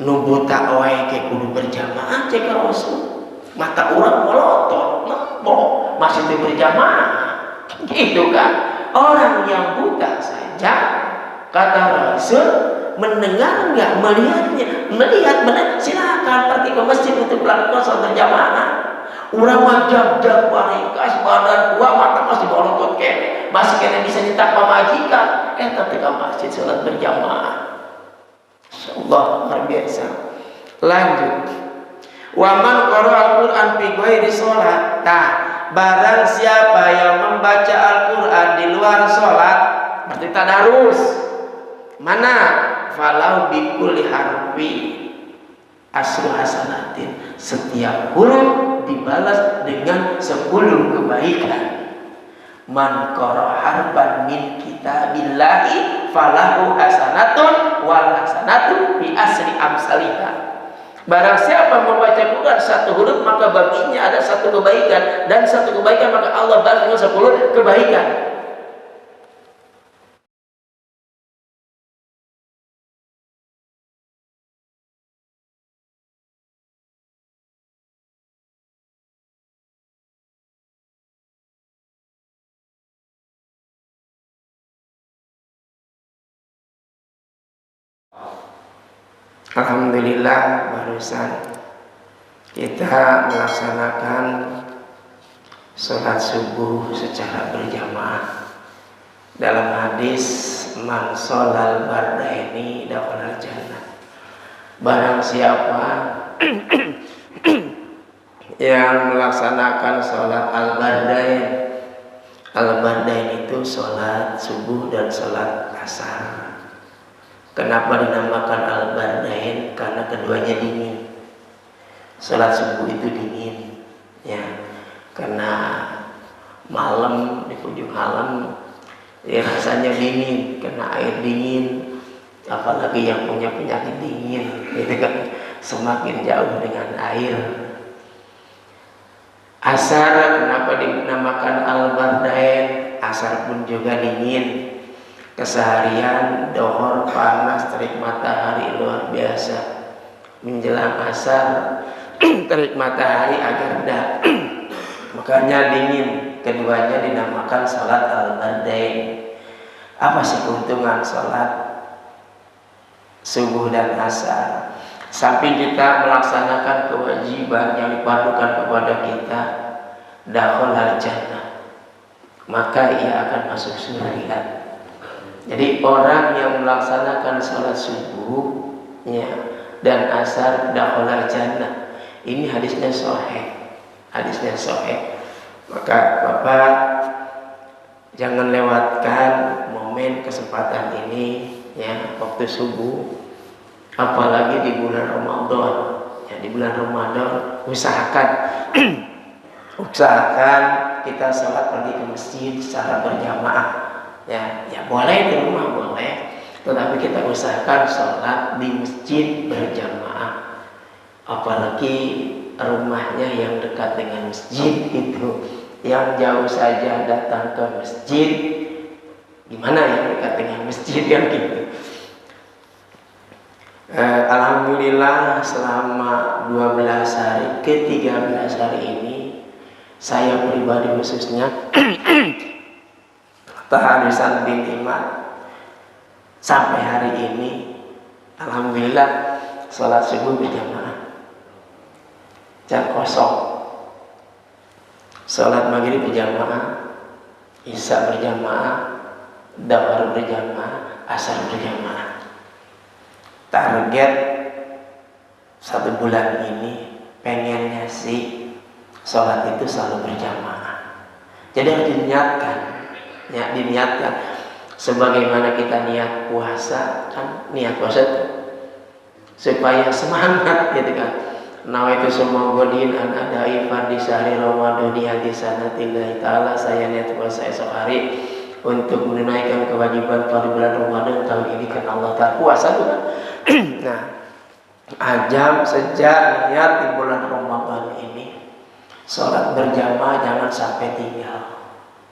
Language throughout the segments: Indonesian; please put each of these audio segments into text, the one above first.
Nu buta wae ke kudu berjamaah cek Rasul. Mata orang melotot, nembok masih berjamaah. Gitu kan? Orang yang buta saja kata Rasul mendengar enggak, melihatnya, melihat benar, silakan pergi ke masjid untuk melakukan sholat berjamaah. Urang majab waringkas badan gua mata masih bolontot kene, masih kene bisa ditak pamajikan. Tapi ke masjid sholat berjamaah. Insyaallah luar biasa. Lanjut. Waman qara al-Qur'an fi ghairi sholat. Nah, barang siapa yang membaca Al-Qur'an di luar sholat, berarti tadarus. Mana? Falau bikulli harfi asru hasanatin. Setiap huruf dibalas dengan 10 kebaikan. Man qara harban min kitabillahi falahu hasanatun wal hasanatu bi asri amsalihha. Barang siapa membaca Quran satu huruf maka baginya ada satu kebaikan, dan satu kebaikan maka Allah balas dengan 10 kebaikan. Alhamdulillah barusan kita melaksanakan sholat subuh secara berjamaah. Dalam hadis man sholal bardaini dakhalal jannah. Barang siapa yang melaksanakan sholat al-bardain. Al-bardain itu sholat subuh dan sholat asar. Kenapa dinamakan al-bardain? Karena keduanya dingin. Salat subuh itu dingin, ya, karena malam di ujung malam, ya rasanya dingin, kena air dingin. Apalagi yang punya penyakit dingin, itu kan semakin jauh dengan air. Asar kenapa dinamakan al-bardain? Asar pun juga dingin. Keseharian dohor panas, terik matahari luar biasa. Menjelang asar terik matahari agak rendah, makanya dingin. Keduanya dinamakan salat al-bardain. Apa sih keuntungan salat subuh dan asar? Samping kita melaksanakan kewajiban yang dipadukan kepada kita, dakhalal jannah, maka ia akan masuk surga. Jadi orang yang melaksanakan sholat subuh dan asar dakhalal jannah. Ini hadisnya sahih. Hadisnya sahih. Maka Bapak jangan lewatkan momen kesempatan ini, ya, waktu subuh. Apalagi di bulan Ramadan. Ya, di bulan Ramadan usahakan kita sholat pergi ke masjid secara berjamaah. Ya boleh di rumah boleh, tetapi kita usahakan sholat di masjid berjamaah. Apalagi rumahnya yang dekat dengan masjid itu, yang jauh saja datang ke masjid, gimana yang dekat dengan masjid yang gitu. Alhamdulillah selama 12 hari ke 13 hari ini, saya pribadi khususnya taharisan bin iman sampai hari ini, alhamdulillah sholat subuh berjamaah, jam kosong. Sholat maghrib berjamaah, isya berjamaah, dahar berjamaah, asar berjamaah. Target 1 bulan ini pengennya sih sholat itu selalu berjamaah. Jadi harus diniatkan. Ya, diniatkan sebagaimana kita niat puasa, kan niat puasa itu supaya semangat gitu kan. Nawaitu summa godin an adai fardhi syahri ramadhani hadisanatillah taala, saya niat puasa esok hari untuk menunaikan kewajiban pada bulan Ramadan tahun ini karena Allah Ta'ala. Puasa juga. Nah, ajam sejak niat di bulan Ramadan ini sholat berjamaah jangan sampai tinggal.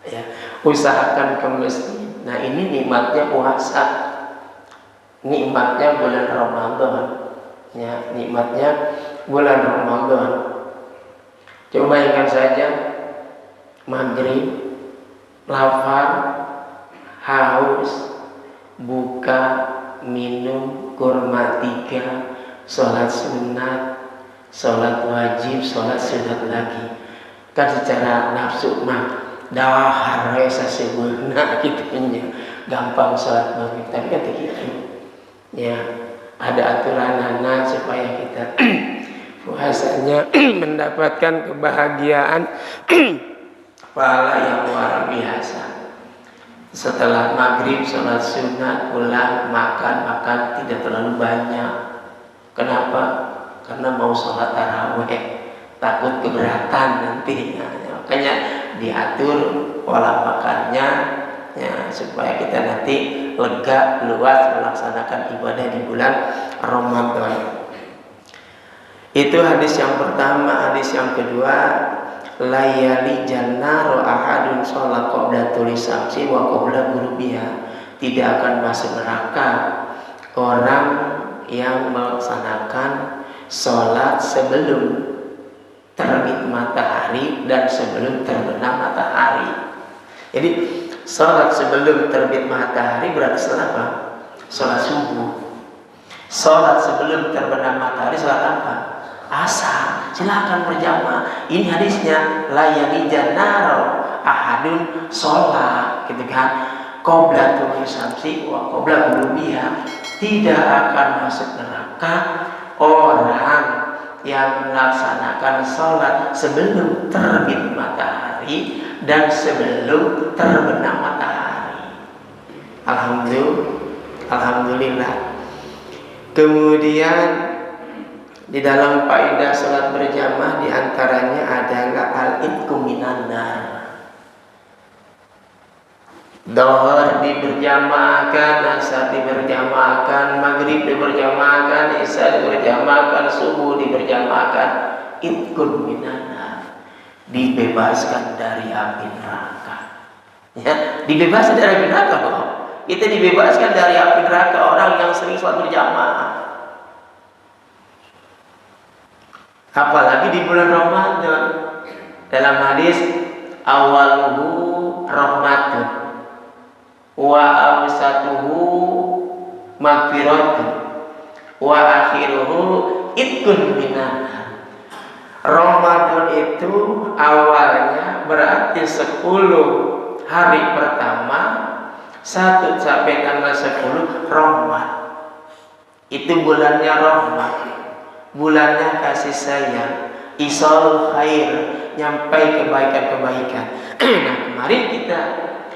Ya, usahakan ke masjid. Nah, ini nikmatnya puasa, nikmatnya bulan Ramadan. Ya, nikmatnya bulan Ramadan. Coba bayangkan saja, maghrib, lapar, haus, buka, minum, kurma 3, sholat sunat, sholat wajib, sholat sunat lagi. Kan secara nafsu mah dahar resa sebenarnya gitunya, gampang sholat maghrib, tapi kan begitu. Ya, ada aturan anak supaya kita puasanya mendapatkan kebahagiaan pahala yang luar biasa. Setelah maghrib sholat sunat, pulang makan tidak terlalu banyak. Kenapa? Karena mau sholat taraweh, takut keberatan nanti. Makanya diatur pola makannya, ya, supaya kita nanti lega, luas melaksanakan ibadah di bulan Ramadan. Itu hadis yang pertama. Hadis yang kedua, layali jannaro ahadun sholat qabla tulis samsi wa qabla gurubiha. Tidak akan masuk neraka orang yang melaksanakan sholat sebelum terbit matahari dan sebelum terbenam matahari. Jadi sholat sebelum terbit matahari berarti sholat apa? Sholat subuh. Sholat sebelum terbenam matahari sholat apa? Asar. Silakan berjamaah. Ini hadisnya layani jannaro ahadun sholat, gitu kan? Qabla tulu'i syamsi wa qabla ghurubiha. Tidak akan masuk neraka orang yang melaksanakan sholat sebelum terbit matahari dan sebelum terbenam matahari. Alhamdulillah. Kemudian di dalam faedah sholat berjamaah diantaranya adalah al-itqu minan nar. Dohor diberjamaahkan, asar diberjamaahkan, maghrib diberjamaahkan, isya diberjamaahkan, subuh diberjamaahkan. Itqun minan nar, dibebaskan dari api neraka. Ya, dibebaskan dari api neraka loh. Kita dibebaskan dari api neraka orang yang sering sholat berjamaah. Apalagi di bulan Ramadan. Dalam hadis awaluhu rahmatun wa awsatuhu maghfiratun wa akhiruhu itqun minan nar. Ramadan itu awalnya berarti 10 hari pertama 1 sampai tanggal 10 rahmat. Itu bulannya rahmat, bulannya kasih sayang, isal khair, nyampai kebaikan-kebaikan. Nah, kemarin kita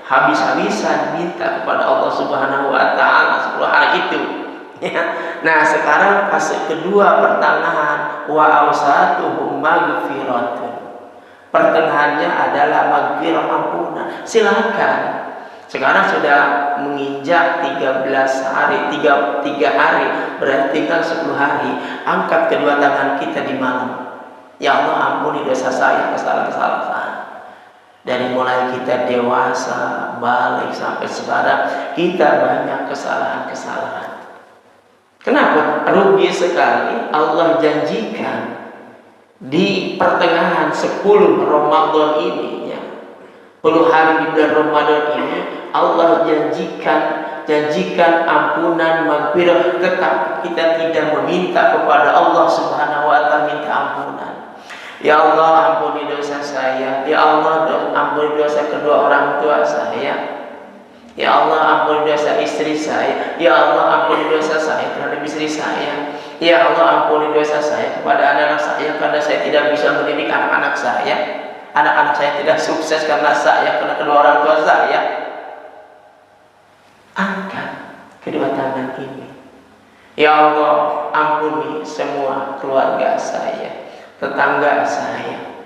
habis-habisan minta kepada Allah Subhanahu wa taala 10 hari itu. Ya. Nah, sekarang fase kedua pertengahan, wa awsatuhum maghfiratun. Pertengahannya adalah maghfirah, ampunan. Silakan. Sekarang sudah menginjak 13 hari, 3 hari, berarti tinggal 10 hari. Angkat kedua tangan kita di malam. Ya Allah, ampuni dosa saya, kesalahan-kesalahan. Dari mulai kita dewasa, balik sampai sekarang, kita banyak kesalahan-kesalahan. Kenapa? Rugi sekali. Allah janjikan di pertengahan 10 Ramadan ini, 10 hari di bulan Ramadan ini, Allah janjikan ampunan, maghfirah. Tetap kita tidak meminta kepada Allah Subhanahu wa taala minta ampunan. Ya Allah, ampuni dosa saya. Ya Allah, ampuni dosa kedua orang tua saya. Ya Allah, ampuni dosa istri saya. Ya Allah, ampuni dosa saya terhadap istri saya. Ya Allah, ampuni dosa saya kepada anak-anak saya karena saya tidak bisa mendidik anak-anak saya. Anak-anak saya tidak sukses karena kedua orang tua saya. Angkat kedua tangan ini. Ya Allah, ampuni semua keluarga saya, tetangga saya.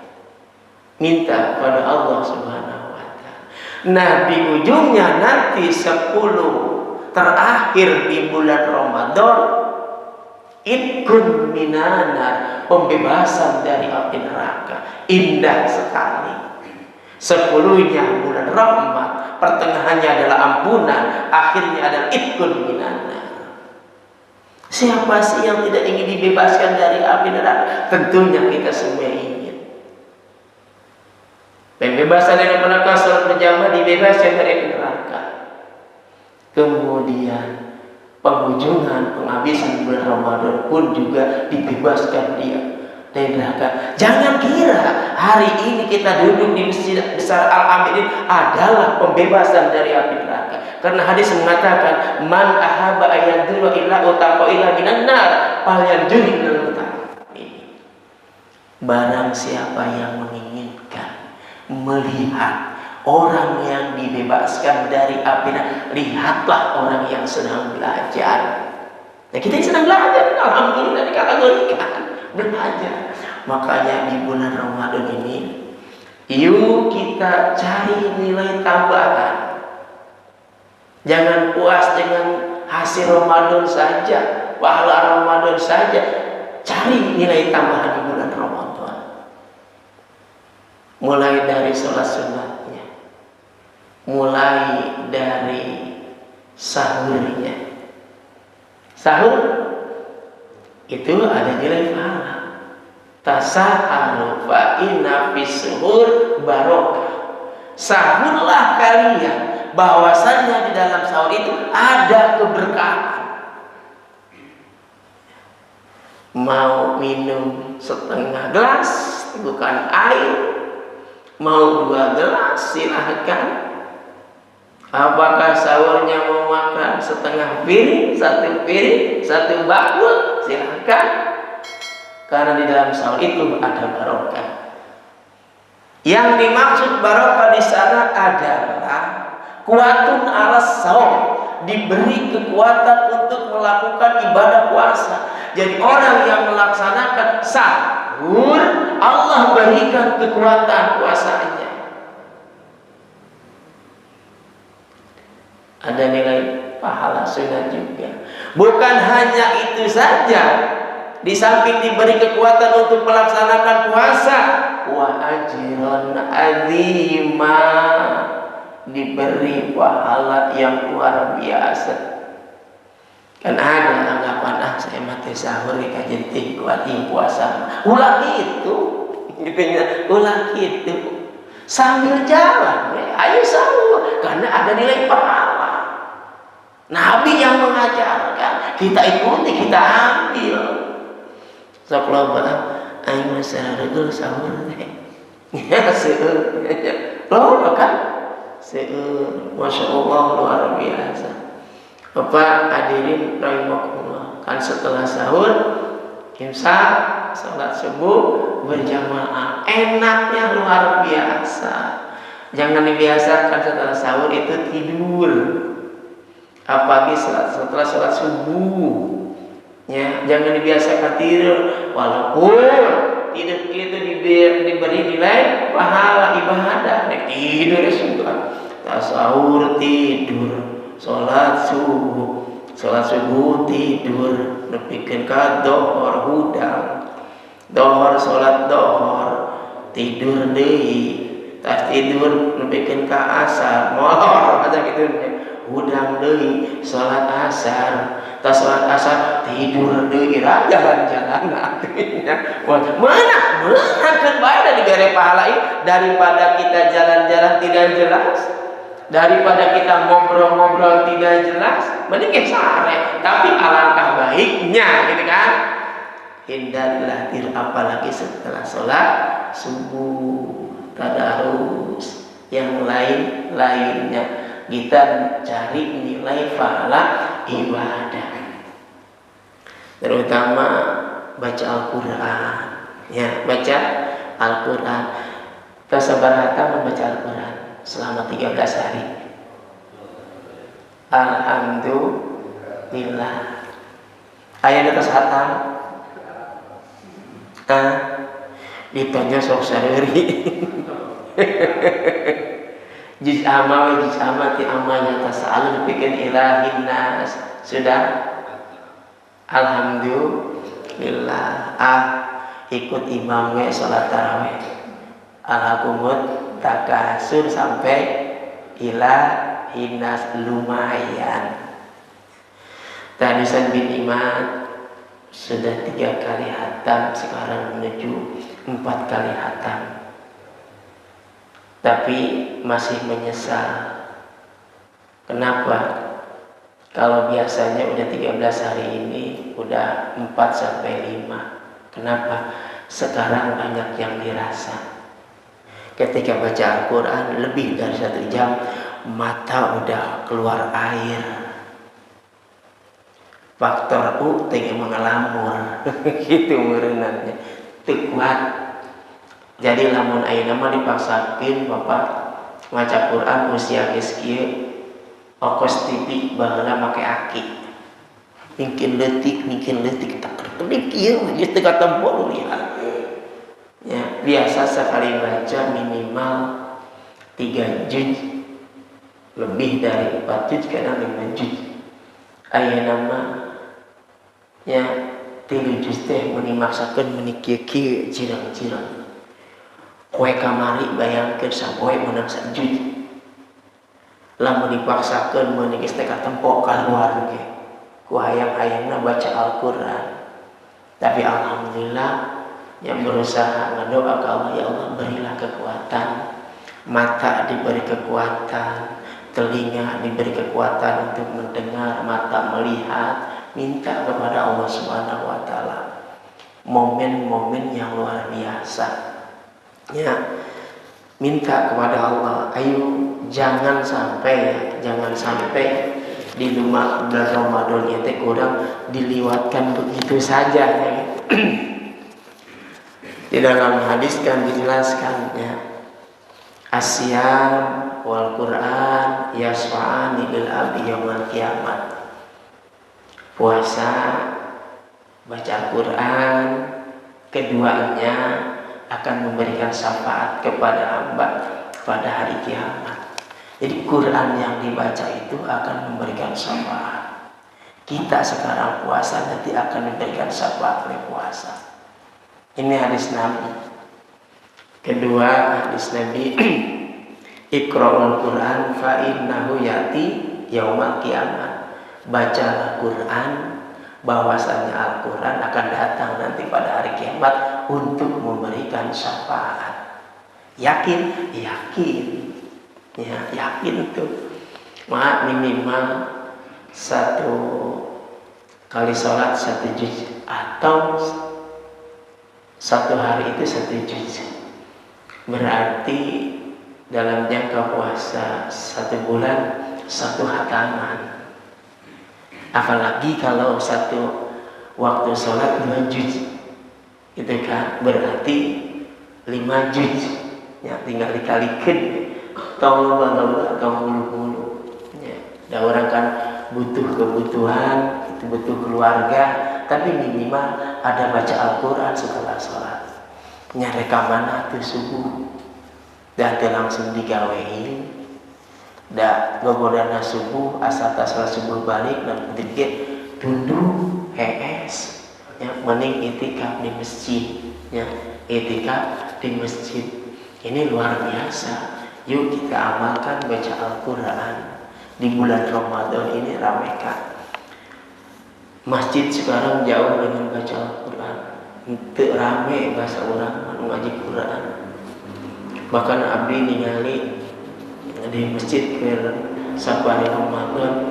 Minta kepada Allah Subhanahu wa taala. Nah, di ujungnya nanti 10 terakhir di bulan Ramadan, itqun minan nar, pembebasan dari api neraka. Indah sekali. 10-nya bulan rahmat, pertengahannya adalah ampunan, akhirnya adalah itqun minan nar. Siapa sih yang tidak ingin dibebaskan dari api neraka? Tentunya kita semua ingin. Pembebasan dari neraka, salat berjamaah, dibebaskan dari neraka. Kemudian penghujungan, penghabisan bulan Ramadan pun juga dibebaskan dia dari neraka. Jangan kira hari ini kita duduk di Masjid Besar Al-Amin adalah pembebasan dari api neraka. Karena hadis mengatakan, man ahaba ayaduru illa utaqo illa minan nar falyanjuri minal mutamin. Barang siapa yang menginginkan melihat orang yang dibebaskan dari api neraka, lihatlah orang yang sedang belajar. Nah, kita sedang belajar, alhamdulillah dikategorikan belajar. Makanya di bulan Ramadan ini, yuk kita cari nilai tambahan. Jangan puas dengan hasil Ramadan saja, pahala Ramadan saja. Cari nilai tambahan di bulan Ramadan. Mulai dari sholat sunatnya, mulai dari sahurnya. Sahur itu ada nilai pahala. Tasaharu fa inna fis suhur barokah. Sahurlah kalian, bahwasannya di dalam sahur itu ada keberkahan. Mau minum setengah gelas, bukan air. Mau 2 gelas, silahkan. Apakah sahurnya mau makan setengah piring, 1 piring, 1 bakul, silahkan. Karena di dalam sahur itu ada barokah. Yang dimaksud barokah di sana adalah kuatun alas saum, diberi kekuatan untuk melakukan ibadah puasa. Jadi orang yang melaksanakan sahur, Allah berikan kekuatan puasanya. Ada nilai pahala sunat juga. Bukan hanya itu saja. Di samping diberi kekuatan untuk melaksanakan puasa, wa ajran azima, diberi pahala yang luar biasa. Kan ada anggapan, saya mati sahur kajian kuat puasa. Ulah itu, ulah itu. Sambil jalan, ayo sahur, karena ada nilai pahala. Nabi yang mengajarkan, kita ikuti, kita ambil. Sekolah ayo masalah regul sahur ya seueur loh kan seueur, masya Allah luar biasa. Bapak hadirin rahimakumullah, kan setelah sahur imsak, salat subuh berjamaah, enaknya luar biasa. Jangan dibiasakan setelah sahur itu tidur, apalagi setelah salat subuh. Ya, jangan dibiasakan tidur, walaupun tidur itu diberi nilai pahala ibadah. Tidur sudah, tasawur tidur, sholat subuh tidur, nepikeun ka dohor hudang, dohor sholat dohor tidur deui, tas tidur nepikeun ka asar molor ada kitu hudang deui sholat asar. Tas sholat asar tidur deui jalan-jalan artinya. Mana kan bae diberi pahala daripada kita jalan-jalan tidak jelas, daripada kita ngobrol-ngobrol tidak jelas, mending sare. Tapi alangkah baiknya gitu kan, hindarilah apalagi setelah sholat subuh, tadarus, yang lainnya. Kita cari nilai pahala ibadah, terutama baca Al-Quran. Ya, baca Al-Quran. Kita sabarata membaca Al-Quran selama 13 hari. Alhamdulillah. Ayat atas hatam. Ditanya sok sareri. Juz amma wa juz amati amanya tasa'alun bikin ilahin nas. Sudah? Alhamdulillah. Ikut imam we salat tarawih. Alhakumut takasur sampai ilahin nas lumayan. Tanisan bin Iman sudah 3 kali hatam, sekarang menuju 4 kali hatam, tapi masih menyesal. Kenapa? Kalau biasanya udah 13 hari ini udah 4 sampai 5. Kenapa? Sekarang banyak yang dirasa. Ketika baca Al-Quran lebih dari 1 jam, mata udah keluar air. Faktor U tengah mengelamur. Gitu merenangnya. Tekuat. Jadi lamun ayeuna mah dipaksakeun Bapak maca Quran usia geus kieu. Ongkos TV baheula make aki. Mungkin letik tak kedik kieu geus teu katempo lihat. Ya, biasa sekali baca minimal 3 juz, lebih dari 4 juz, kadang 5 juz. Ayeuna mah ya 3 juz teh mun dimaksakeun meuni kieu-kieu jirang-jirang. Koe kamari bayangkeun sapoe meunang 1 juz. Lamun dipaksakeun meuni geus teh katempo kaluar ge. Ku hayang-hayangna baca Al-Qur'an. Tapi alhamdulillah yang berusaha berdoa ke Allah, ya Allah berilah kekuatan, mata diberi kekuatan, telinga diberi kekuatan untuk mendengar, mata melihat. Minta kepada Allah Subhanahu wa taala momen-momen yang luar biasa. Ya, minta kepada Allah, ayo jangan sampai di bulan Ramadan itu kurang diliwatkan begitu saja ya. Di dalam hadis kan dijelaskan ya, asyam wal Quran yasfa'ani lil abdi yaumil kiamat. Puasa, baca Quran, keduanya akan memberikan syafaat kepada hamba pada hari kiamat. Jadi Quran yang dibaca itu akan memberikan syafaat. Kita sekarang puasa nanti akan memberikan syafaat oleh puasa. Ini hadis Nabi. Kedua hadis Nabi, Iqra'ul Quran fa innahu yati yaumal qiyamah. Bacalah Quran, bahwasanya Al-Quran akan datang nanti pada hari kiamat untuk memberikan syafaat. Yakin? Yakin. Ya, yakin tuh. Minimal 1 kali sholat 1 juz, atau 1 hari itu 1 juz. Berarti dalam jangka puasa 1 bulan 1 hataman. Apalagi kalau 1 waktu sholat 2 juz, itu kan berarti 5 juz. Ya, tinggal dikalikan. Tong mulu. Ya, ada orang kan butuh kebutuhan, itu butuh keluarga, tapi minimal ada baca Al-Quran setelah sholat. Nyareka mana tuh subuh, dan langsung digawein. Da gogodana subuh asal sholat subuh balik dan ketika tunduk hees ya, mending itikaf di masjid ya, itikaf di masjid ini luar biasa. Yuk kita amalkan baca Al-Quran di bulan Ramadan ini. Ramekan masjid sekarang jauh dengan baca Al-Quran, itu rame bahasa orang ngaji Quran. Bahkan abdi ningali di masjid ke sapari Ramadan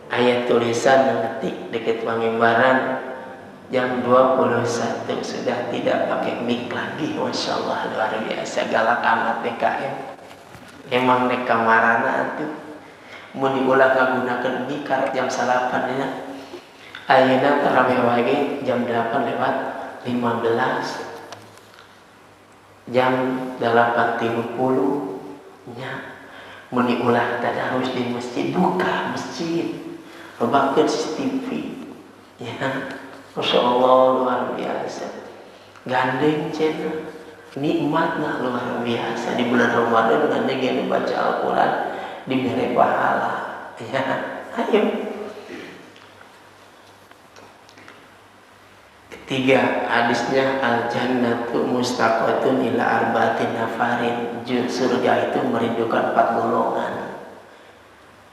ayat tulisan ngetik dekat pangimbaran jam 21 sudah tidak pakai mic lagi. Masya Allah, luar biasa, galak amat DKM. Emang nek kamarana tuh mun diulah ngagunakeun mic karek jam 8 ya. Ayeuna tarawih wae jam 8 lewat 15, jam 8.30 nya meni ulah tadarus di masjid, buka masjid, lobakeun CCTV ya. Masya Allah, luar biasa, gandeng cenah nikmatna luar biasa di bulan Ramadan. Gandeng yang baca Al-Quran diberi pahala ya. Ayo. Ketiga hadisnya, al-jannatu mustaqatun ila arba'atin nafarin. Surga itu merindukan 4 golongan.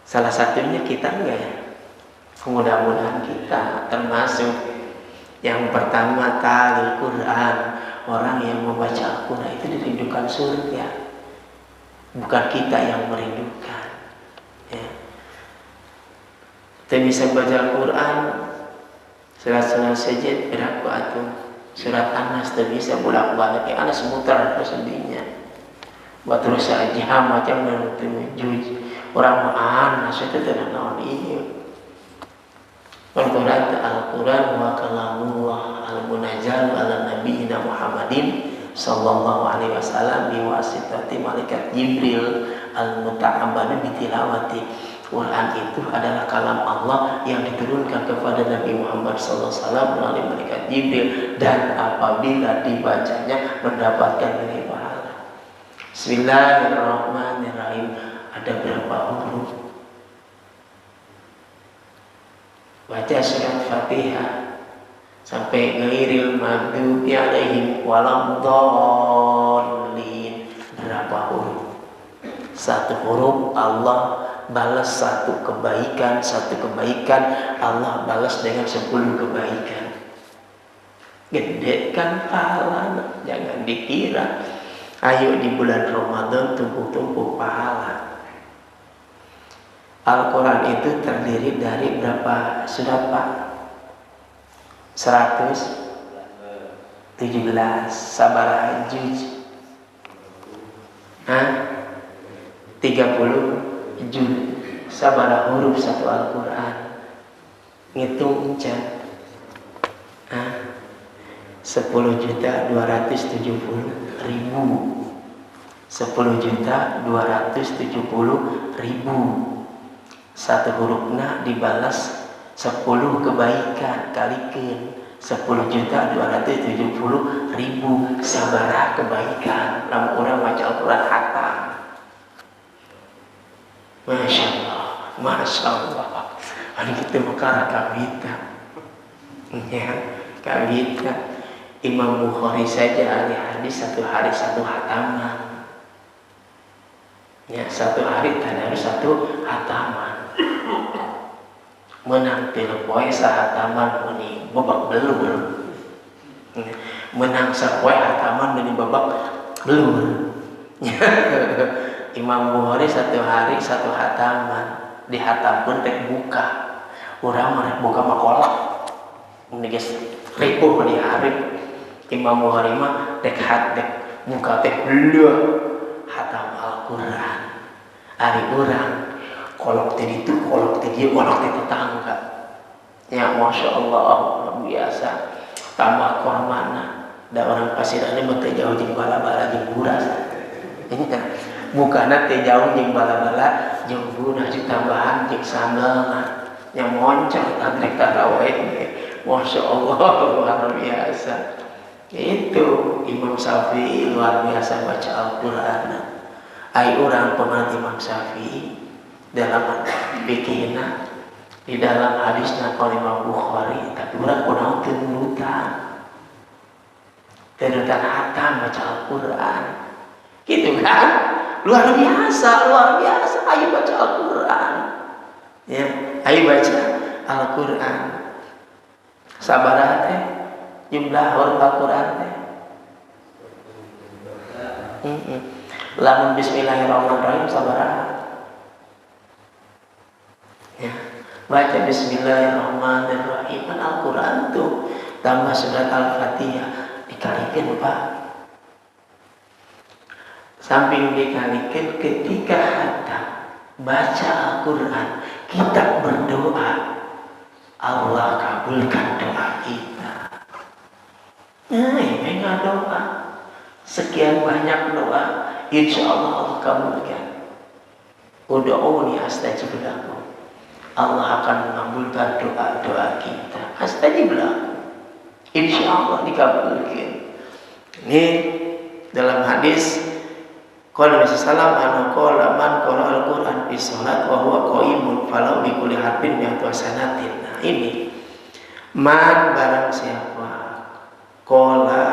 Salah satunya kita enggak ya? Mudah-mudahan kita termasuk yang pertama kali Quran, orang yang membaca Al-Quran itu dirindukan surga, bukan kita yang merindukan. Ya. Kita bisa baca Al-Quran, surat-surat Sajid, berapa atau surat Anas, kita bisa bolak-balik. Ya, Anas mutar kesedinya. Buat terus aja macam yang terwujud orang Anas itu tidak naon iya. Al-Quran wa kalamullah al-munazzal ala nabiyina Muhammadin sallallahu alaihi wasallam biwasitati malaikat Jibril al-muta'abbadu bitilawati. Quran itu adalah kalam Allah yang diturunkan kepada Nabi Muhammad sallallahu alaihi wasallam melalui malaikat Jibril, dan apabila dibacanya mendapatkan nilai pahala. Bismillahirrahmanirrahim. Ada berapa huruf? Baca surat Fatihah sampai ghairil maghdubi alaihim waladhdallin. Berapa huruf? Satu huruf Allah balas satu kebaikan Allah balas dengan 10 kebaikan. Gede kan pahala, jangan dikira. Ayo di bulan Ramadan tumpuk-tumpuk pahala. Al-Quran itu terdiri dari berapa surat Pak? 117. Sabaraha juz? 30 juz. Sabaraha huruf satu Al-Quran? Ngitung encan. 10.270.000. 10.270.000. Satu hurufna dibalas 10 kebaikan kalikan 10.270.000 sabaraha kebaikan. Lamun urang maca Al-Quran hatam. Masya Allah. Anu kita makara kawita. Ya, kawita. Imam Bukhari saja ahli hadis satu hari satu hataman. Ya, satu hari harus satu hataman. Menang telepoe sahataman meni babak belur. Menang sapoe hataman meni babak belur. Imam Bukhari satu hari satu hataman, dihatamkeun teh buka. Urang mah buka makolak. Mun geus ripuh di hari Imam Bukhari mah dek buka teh leuh hatam Al-Quran. Ari urang kolok tadi itu, kolok tadi, kolok tadi tetangga. Ya, Masya Allah, luar biasa. Tambah kormana. Da orang pasiran ini mah jauh jeung bala-bala jeung buras. Ini kan bukana teh jauh jeung bala-bala jeung buras, jeung tambahan jeung sandelna. Yang moncong tabrek tarawih. Masya Allah, luar biasa. Itu Imam Syafi'i luar biasa baca Al-Quran. Ai orang pengerti Imam Syafi'i dalam fikihna, di dalam hadisna kalau Imam Bukhari, tapi urang kunaon teu nurutan hatam baca Al-Quran gitu kan. Luar biasa ayo baca Al-Quran ya, ayo baca Al-Quran. Sabaraha teh jumlah huruf Al-Quran teh? Lamun bismillahirrahmanirrahim sabaraha? Ya, baca bismillahirrahmanirrahim. Al-Quran tuh tambah surat Al-Fatihah dikalikan Pak. Samping dikalikan ketika hatam baca Al-Quran kita berdoa, Allah kabulkan doa kita. Ini doa sekian banyak doa, insya Allah Allah kabulkan. Ud'uuni astajib lakum. Allah akan mengabulkan doa-doa kita. Astajib lakum. Insya Allah dikabulkan. Ini dalam hadis qala Nabi sallallahu alaihi wasallam man qara al-Quran fi shalat wa huwa qaimun falau bi kulli harfin mi'atu hasanatin. Nah, ini man barang siapa qala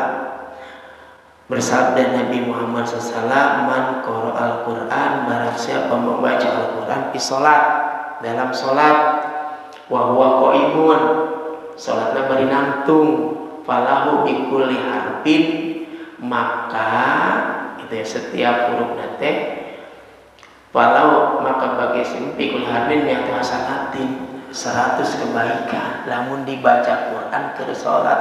bersabda Nabi Muhammad SAW, man qara al-Quran barang siapa membaca Al-Quran fi shalat dalam sholat wa huwa qaimun salatna bari nangtung falahu bikulli harfin maka itu ya setiap huruf nate falau maka bagi simpikul harfin yang hasanatin 100 kebaikan lamun dibaca Quran ke salat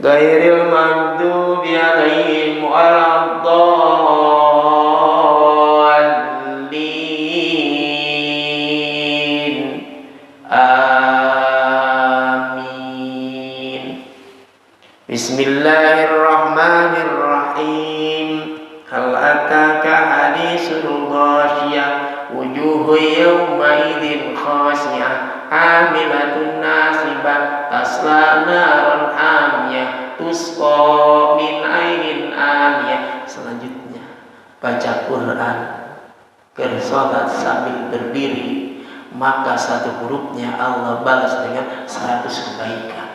ghairil maghdubi alaihim waladdallin amin. Bismillahirrahmanirrahim. Hal ataka hadisul ghasyiyah wujuhu yawma idzin khasiyah amilatun nasibah tasla naran amiyah tusqa min ainin amiyah. Selanjutnya baca Quran bersolat sambil berdiri maka satu hurufnya Allah balas dengan 100 kebaikan.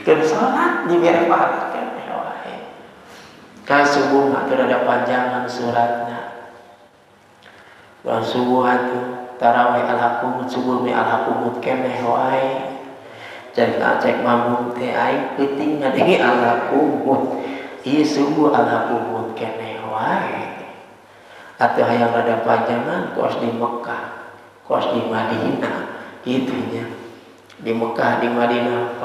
Bersolat diberpahalkan ka subuh atau ada panjangan suratnya dan subuh itu tarawih al-hakumut subuh mi al-hakumut keneh wae cek mabung teh aing penting ngadenge al-hakumut ieu subuh al-hakumut keneh wae atuh hayang rada panjangan kos di Mekah kos di Madinah gitunya di Mekah di Madinah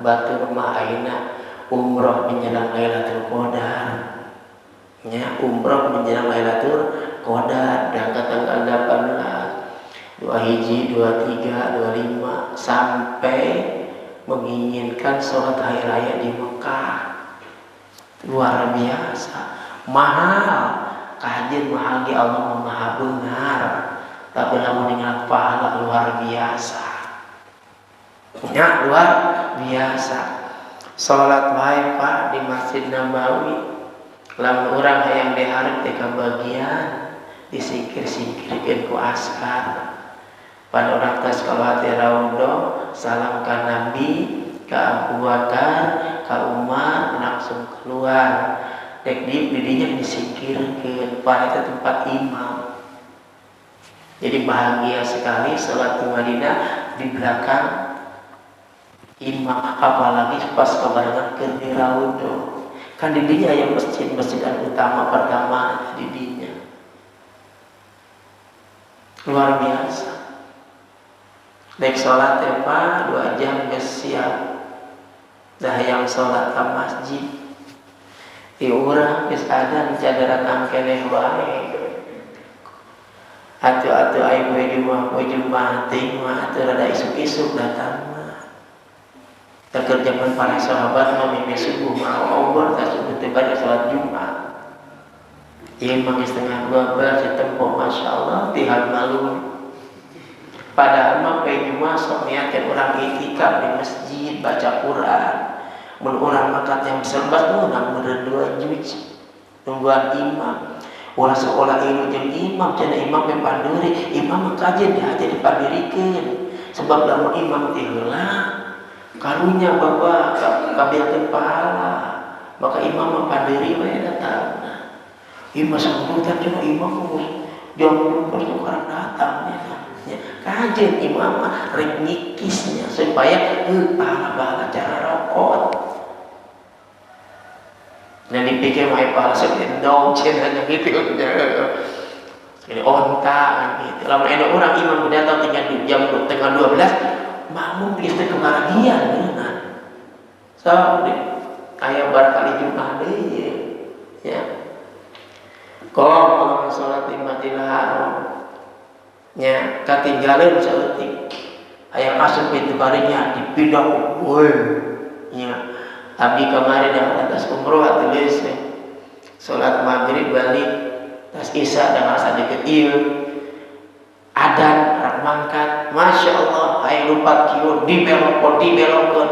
batur mah ayeuna umroh menjelang Lailatul Qadar. Ya, umroh menjelang Lailatul Qadar dan tanggal 18, 2 Hijri, 23, 25 sampai menginginkan sholat hari raya di Mekah. Luar biasa. Mahal. Kajian mahal di Allah Maha benar. Tapi namun dengan pahala luar biasa. Ya, luar biasa. Salat wae Pak di Masjid Nabawi lamun urang hayang diharep teh bagian disikir-sikirkeun ku askar pada urang tos kalau hati raudhah salam ka Nabi ka Abu Bakar ka Umar langsung keluar dek didinya disikirkeun pada tempat imam. Jadi bahagia sekali salat di Madinah di belakang imam, apalagi pas kebarengan ke raudhah kan didinya yang masjid utama pertama didinya luar biasa. Dek sholat ya Pak 2 jam geus siap dah yang sholat ke masjid di urang geus adzan cadaratang keneh wae atuh aya poe Jumat teh mah atuh rada isuk-isuk datang terkerjakan para sahabat memimpi subuh mau obor tak subuh tiba di salat Jumat imam setengah 12 ditempuh Masya Allah tihal malu padahal mah pe Jumat sok niatkeun urang iktikaf di masjid baca Quran mun urang makat yang serbat munang meureun 2 juz tungguan imam ulah sekolah ilmu jeung imam cenah imam pandeuri imam kajian dihaja dipandirikeun sebab lamun imam teh heula karunya Bapak kabiakeun pahala maka imam pandiri we datang imam sambutan cenah imam jam 12 orang datang ya kajian imam rek ngikisnya supaya pahala cara rokok dan dipikir wae pahala sedendong cenah gitu ini onta gitu lamun eno urang imam datang tinggal jam tengah 12 makmum kita kebahagiaan benar. So, ayah barangkali Jumat deh, ya. Kalau sholat di Masjidil Haram, ya, ketinggalan seutik. Ayah masuk pintu baringnya dipindah, woi, ya. Abdi kemarin yang atas umroh atau lesnya, sholat maghrib balik, tas isya dan asa deket adan rak mangkat Masya Allah ayo lupa kieu dibelokkeun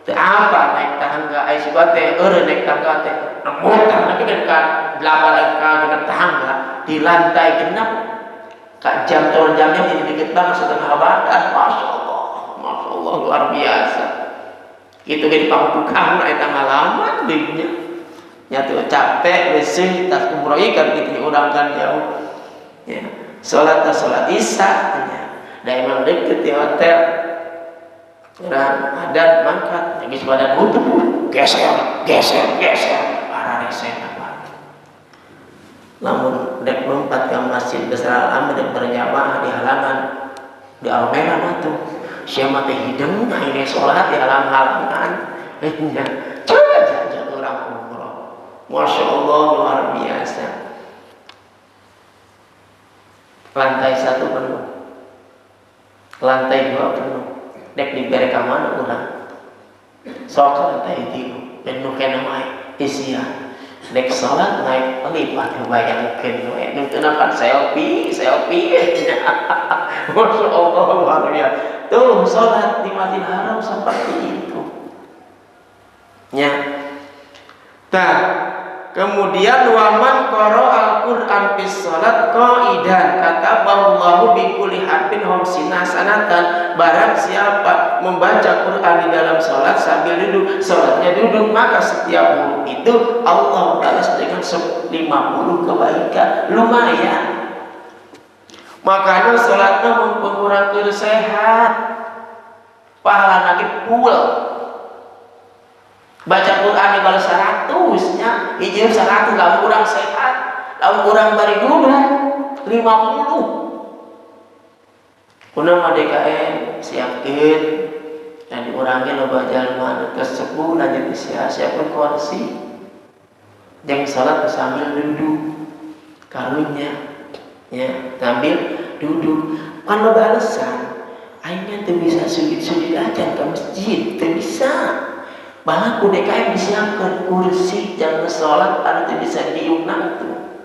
teu apa naik tangga aya sibat teh eureun naik tangga teh motor tapi kan 8 ka tangga di lantai 6 ka jam jamnya jadi deket banget setengah badan Masya Allah luar biasa itu di pangtukang eta ngalaman deungnya nya teu capek leuseung tas umroh kan kitu urang kan jauh ya sholat isya Da emang deket di hotel. Orang adat mangkat, habis badan utuh, geser, para resen apa. Lamun dek lompat ke masjid besar alam dek berjamaah di halaman di Almera tuh. Siapa teh hidung, ini sholat di halang-halangan. Coba jajan orang umroh. Masya Allah luar biasa. Lantai 1 penuh, lantai 2 penuh. Dek diberi ke mana orang? Sok lantai 3 penuh kena naik isian. Dek sholat naik lipat bayangkan we. Kenapa selfie? Masya Allah luar biasa. Tuh sholat di Masjidil Haram seperti itu. Ya. Nah, kemudian waman qara al-Qur'an fis salat qaidan kataballahu bi kulli harfin hamsina sanatan. Barang siapa membaca Quran di dalam salat sambil duduk, salatnya duduk, maka setiap huruf itu Allah balas dengan 50 kebaikan. Lumayan. Makanya salatnya mempengaruhi sehat. Pahala lagi full. Baca Quran di balas 100-nya, izin 100 lamun kurang sehat, lamun kurang bari duduk 50. Kuna DKM siapkeun dan diurangi loba jalma ke 10 lanjut siapkeun kursi. Jeung salat sambil duduk. Karunya ya, sambil duduk. Kan loba alasan aing teh bisa sujud-sujud aja ke masjid, teu bisa. Malah ku DKM disiapkan kursi jangan sholat anu teu bisa diunang tuh.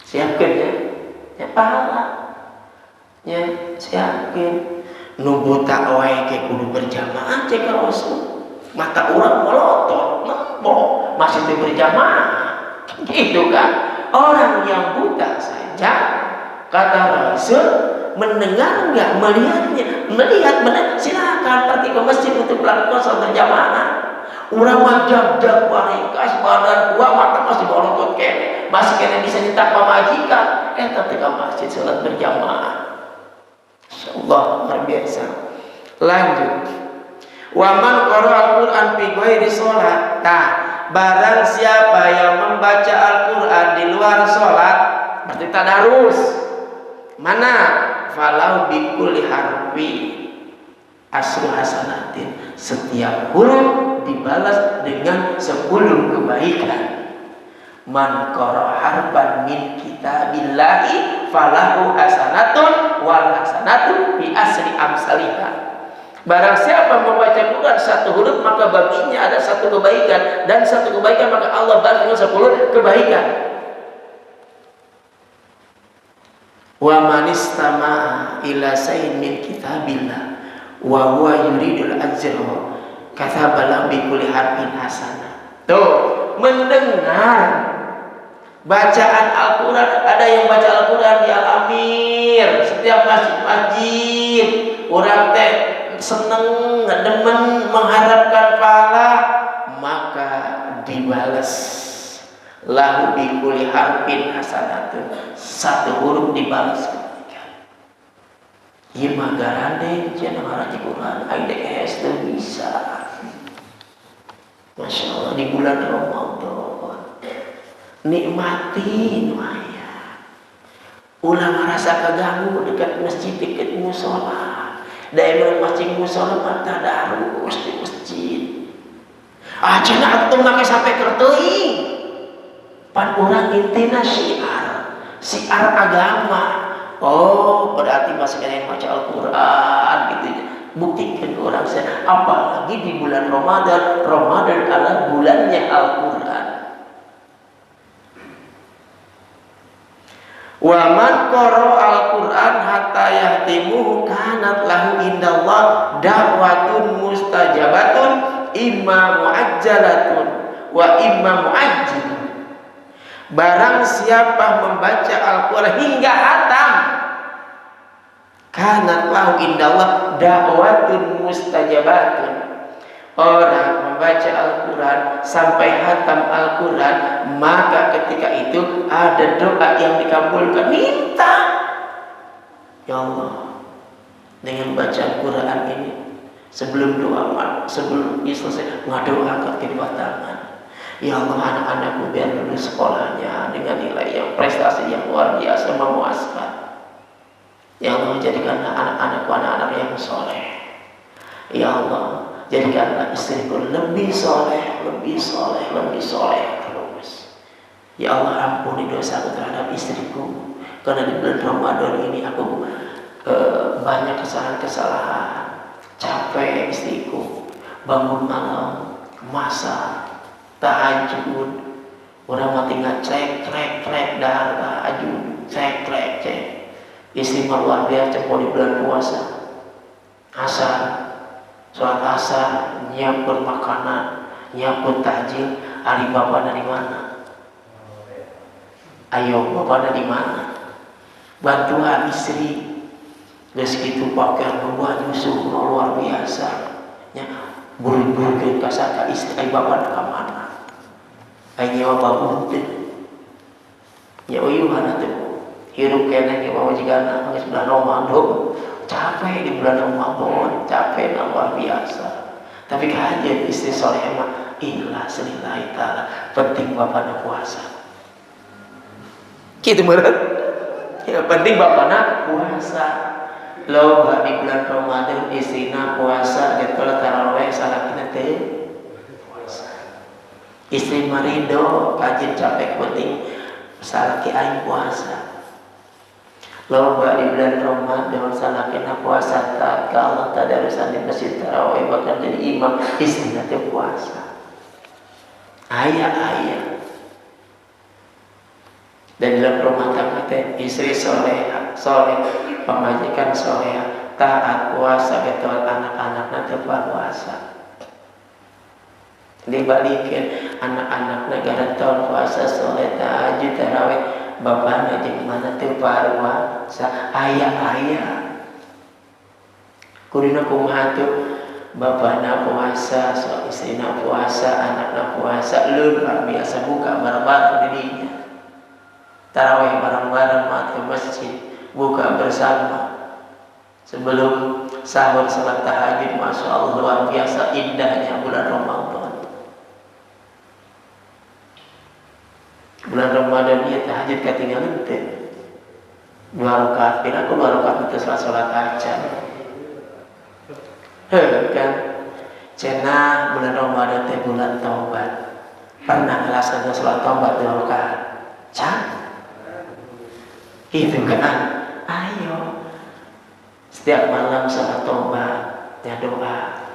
Siapkeun ya pahala. Ya, siapkeun. Nu buta wae ke kudu berjamaah cek ka Rasul. Mata urang melotot, nembok, masih teu berjamaah. Gitu kan? Orang yang buta saja kata Rasul mendengar enggak, melihatnya, melihat silakan pergi ke masjid untuk melakukan sholat berjamaah. Urang wajab waringkas badan kuat mata masih bolontot kene, masih kene bisa nyetak pamajikan, tapi ke masjid sholat berjamaah. Insyaallah luar biasa. Lanjut. Waman qara al-Qur'an fi ghairi sholat. Nah, barang siapa yang membaca Al-Qur'an di luar sholat, berarti tadarus. Mana? Falau bikulli harfi asru hasanatin. Setiap huruf dibalas dengan 10 kebaikan. Man qara harfan min kitabillahi falahu hasanatun wal hasanatu bi asri amsalihah. Barang siapa membaca Quran 1 huruf maka baginya ada 1 kebaikan, dan 1 kebaikan maka Allah balas dengan 10 kebaikan. Wa man istama'a ila sayyidin min kitabillah wa huwa yuridul ajra kathabala bi kulli harfin hasanah. Tuh, mendengar bacaan Al-Quran. Ada yang baca Al-Quran di Al-Amir, setiap masjid-masjid orang teh seneng, demen, mengharapkan pahala, maka dibalas lahu bi kulli harfin hasanatun. 1 huruf dibalas kebaikan. Ieu mah garande cenah ngaji Quran aya DKS teu bisa. Masya Allah di bulan Ramadan nikmatin waya. Ulah ngerasa kaganggu dekat masjid, dekat musola. Daerah masjid musola mah tadarus di masjid. Cenah atuh make sampai keur teuing. Pan urang intina syiar agama. Oh, berarti masih kena baca Al-Quran gitu. Buktikan orang saya, apalagi di bulan Ramadan. Ramadan adalah bulannya Al-Quran. Wa man qara al-Quran hatta yahtimuhu kanat lahu indallah da'watun mustajabatun imma muajjalatun wa imma muajjilatun. Barang siapa membaca Al-Quran hingga hatam, kanat lahu indallah da'watun mustajabatun. Orang membaca Al-Quran sampai hatam Al-Quran, maka ketika itu ada doa yang dikabulkan. Minta, ya Allah, dengan bacaan Quran ini. Sebelum doa, sebelum selesai ngadoakan kedua tangan. Ya Allah, anak-anakku biar lulus sekolahnya dengan nilai yang prestasi yang luar biasa memuaskan. Ya Allah, jadikan anak-anakku anak-anak yang soleh. Ya Allah, jadikanlah istriku lebih soleh, lebih soleh, lebih soleh terus. Ya Allah, ampuni dosaku terhadap istriku, karena di bulan Ramadan ini aku banyak kesalahan-kesalahan. Capek istriku, bangun malam, masak, tahajud, orang mati ngecek, trek, dahar tahajud, cek. Istri luar biasa di bulan puasa, asar, sholat asar, nyiapun makanan, nyiapun takjil. Ari bapak dari mana? Ayo bapak dari mana? Bantuan istri. Segitu pakaian berbuah nyusuh luar biasa. Ya, buru-buru kasar istri ay bapak ke mana? Ay nyawa babu teh. Ya uyuhan atuh. Hirup kena ge bawa jigana geus bulan Ramadan. Capek di bulan Ramadan, capek luar biasa. Tapi kajian istri soleh mah ikhlas lillahi taala. Penting bapakna puasa. Kitu meureun. Ya penting bapakna puasa. Loba di bulan Ramadan istrina puasa getol tarawih salakina teh puasa. Istri marido kajin capek penting salaki aing puasa. Loba di bulan Ramadan salakina puasa tak ka Allah tadarusan di masjid tarawih bahkan jadi imam istrina teh puasa. Aya. Dan dalam rumah tangga teh istri soleh, pemajikan soleh, taat puasa, betul anak-anaknya tepat puasa. Dibalikin anak-anak negara tahun puasa soleh, tahajud, tarawih, bapaknya jeung mana tepat puasa, ayah. Kurina kumaha tuh, bapaknya puasa, so istrina puasa, anaknya puasa, luar biasa buka bareng-bareng dirinya. Tarawih bareng-bareng ke masjid, buka bersama sebelum sahur salat tahajud. Masya Allah luar biasa indahnya bulan Ramadan. Bulan Ramadan ini tahajud ketinggalan teh 2 rakaat, bila aku 2 rakaat itu salat aja. Kan cenah bulan Ramadan teh bulan taubat. Pernah ngelaksanakan salat taubat 2 rakaat? Can? Itu kan, ayo setiap malam sholat tobat ya doa,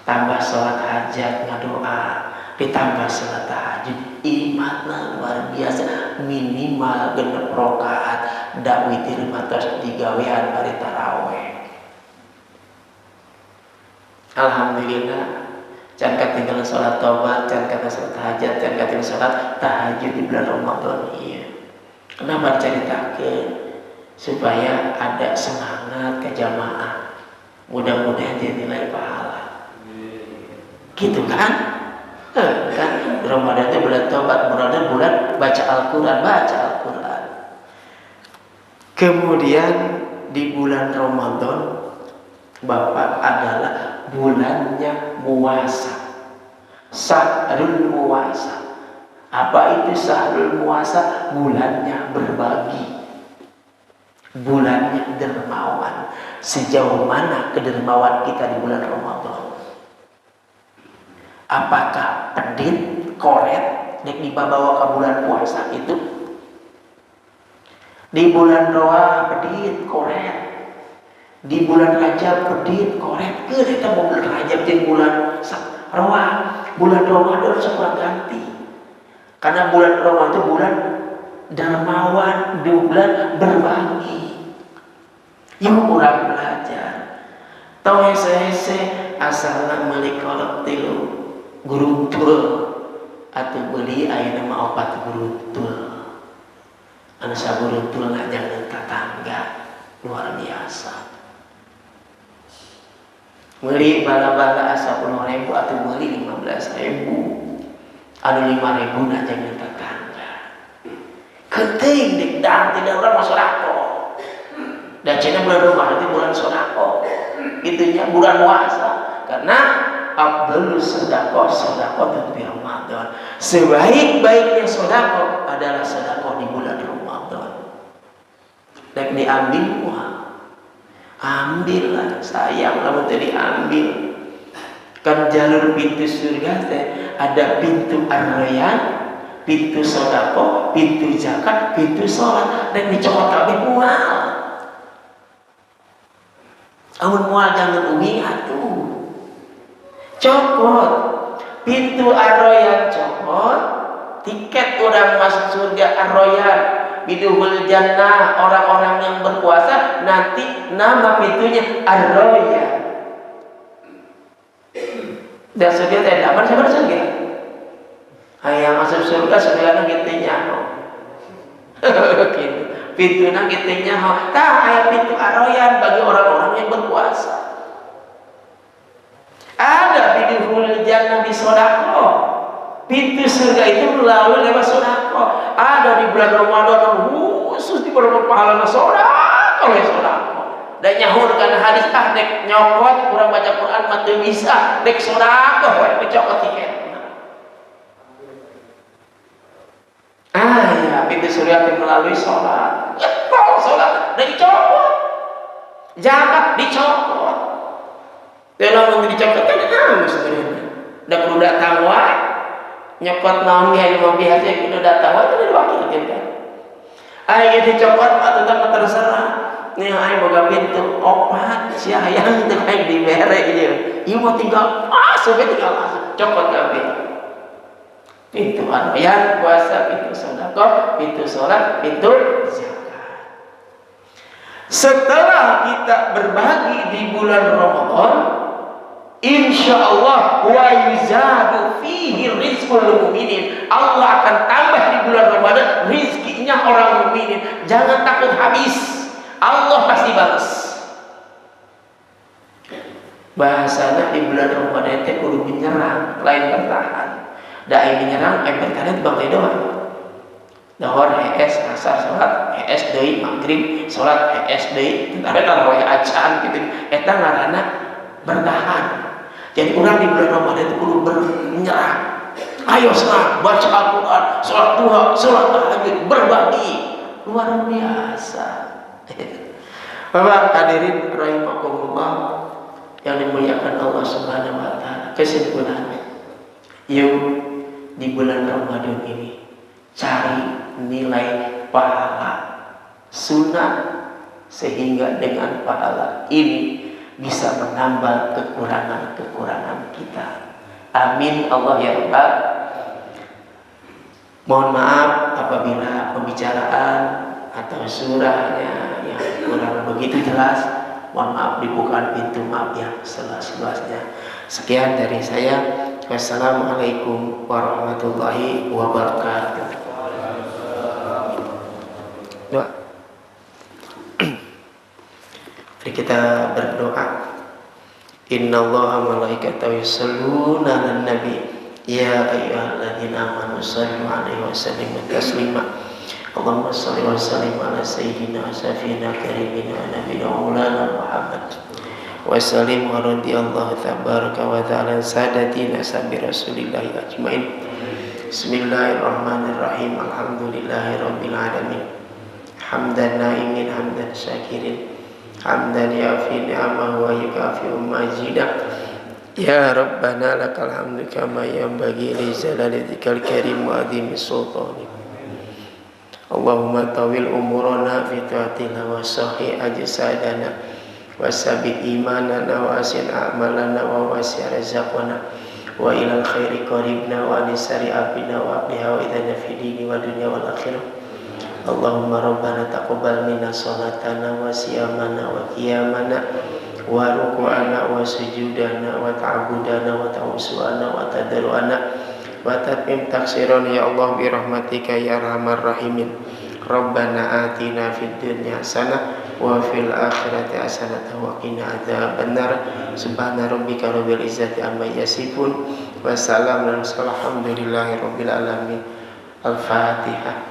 tambah sholat hajat ngadoa, ditambah sholat tahajud, imanna luar biasa minimal 6 rakaat da witir matos digawean bari tarawih. Alhamdulillah can katinggalan sholat tobat, can katinggalan sholat hajat, can katinggalan sholat tahajud di bulan Ramadan. Iya. Kenapa ceritakan? Supaya ada semangat ke jamaah. Mudah-mudahan dinilai pahala. Gitu kan? Kan Ramadan itu bulan taubat, bulan baca Al-Quran, Kemudian di bulan Ramadan Bapak adalah bulannya puasa. Syahrul puasa. Apa itu syahrul puasa? Bulannya berbagi, bulannya dermawan. Sejauh mana kedermawan kita di bulan Ramadan? Apakah pedit, koret, dek dibawa ke bulan puasa itu? Di bulan doa pedit, koret. Di bulan Rajab pedit, koret. Kita mau bulan Rajab di bulan roa, bulan Ramadan semua ganti. Karena bulan Ramadan itu bulan dermawan, bulan berbagi. Yuk kurang belajar. Tahu hese asalna meuli kolot tilu guruntul atuh beli aya nama opat guruntul. Anu saguruntul ngajak tetangga luar biasa. Meuli bala-bala asa 10.000 atuh meuli 15.000. Anu 5.000 ngajak tetangga. Kenting dikdang tidak orang masuk rako. Dan cina bulan Ramadan itu bulan sodako. itunya bulan puasa. Karena afdhalus sedekah sedekah di Ramadan. Sebaik-baiknya sedekah adalah sedekah di bulan Ramadan. Dan diambil uang. Ambillah, sayang kalau tadi ambil. Kan jalur pintu surga teh ada pintu ar-rayyan, pintu sedekah, pintu zakat, pintu sholat, dan dicokot kabeh mual. Amun mual jangan umi atuh. Cokot pintu ar-rayyan, cokot tiket orang masuk surga ar-rayyan, biduhul jannah, orang-orang yang berpuasa nanti nama pintunya ar-rayyan. Dan surga teh dapat siapa surga? Hayang masuk surga surga gitunya. Gitu. Pintunya gitunya. Tah aya pintu ar-rayyan bagi orang-orang yang berpuasa. Ada biduhul jannah di sedekah. Pintu surga itu melalui lewat sedekah. Ada di bulan Ramadan khusus di bulan pahala sedekah oleh sedekah. Dan nyahurkan hadis dek nyokot kurang baca Quran mah teu bisa dek sedekah we cokot tiket. Ya pintu surga itu melalui sholat. Getol sholat dan dicokot. Zakat dicokot. Dalam dicokot kan hangus sebenarnya. Da kudu datang wae. Nyokot naon ge anu biasa kudu datang wae teh diwakilkeun kan. Aya dicokot mah tetep terserah. Nih aing boga pintu opat sia hayang teu aing dibere ieu. Ieu mah tinggal masuk tinggal masuk cokot kabeh. Pintu ar-rayyan puasa, pintu sedekah, pintu salat, pintu zakat. Setelah kita berbagi di bulan Ramadan, insyaallah wa yuzadu fihi rizqul mu'minin. Allah akan tambah di bulan Ramadan rizkinya orang mukminin. Jangan takut habis. Allah pasti balas. Bahasanya di bulan Ramadan itu kudu menyerang, lain bertahan. Da aing menyerang, aing bertahan itu bangkai doang. Dahor HS asar salat, HS deui maghrib salat, HS deui tara tarawih acan gitu. Eta ngaranna bertahan. Jadi orang di bulan Ramadan itu kudu menyerang. Ayo serang, baca Al-Quran, sholat duha, sholat tahajud, berbagi. Luar biasa. Bapak hadirin rahimakumullah yang dimuliakan Allah Subhanahu wa taala. Kesimpulannya, yuk di bulan Ramadan ini cari nilai pahala sunnah sehingga dengan pahala ini bisa menambal kekurangan-kekurangan kita. Amin Allah ya Rabbal. Mohon maaf apabila pembicaraan atau surahnya yang kurang begitu jelas. Mohon maaf, dibuka pintu maaf yang seluas-luasnya. Sekian dari saya. Wassalamualaikum warahmatullahi wabarakatuh. Doa. Mari kita berdoa. Innallaha malaikatahu yusholluna 'alan nabi. Ya ayyuhalladzina amanu shallu 'alaihi wa sallimu taslima. Allahumma shalli wa sallim ala sayyidina wa safina karimina nabiyina maulana Muhammad. Wa sallim wa radiyallahu tabaraka wa ta'ala sadatina sabi rasulillahi ajmain. Bismillahirrahmanirrahim. Alhamdulillahi rabbil alamin. Hamdan naimin hamdan syakirin. Hamdan yafi ni'amahu wa yukafi'u majidah. Ya Rabbana lakal hamdu kama yanbaghi li jalalatikal karim wa azimi sultanik. Allahumma tawil umurana fi ta'atina wa sahih ajsadana wa sabit imanana wa asin a'malana wa wasi' rizqana wa ilal khairi qaribna wa nisari abina wa bihawaidana fi dini wa dunya wal akhirah. Allahumma rabbana taqabbal minna salatana wa siyamana wa qiyamana wa ruku'ana wa sujudana wa ta'budana wa tawassulana wa tadarruana wa tatmim taksirana ya Allah bi rahmatika ya arhamar rahimin. Rabbana atina fid dunya hasanah wa fil akhirati hasanah wa qina adzabannar. Subhana rabbika rabbil izzati amma yasifun wa salamun alhamdulillahi rabbil alamin. Al-Fatihah.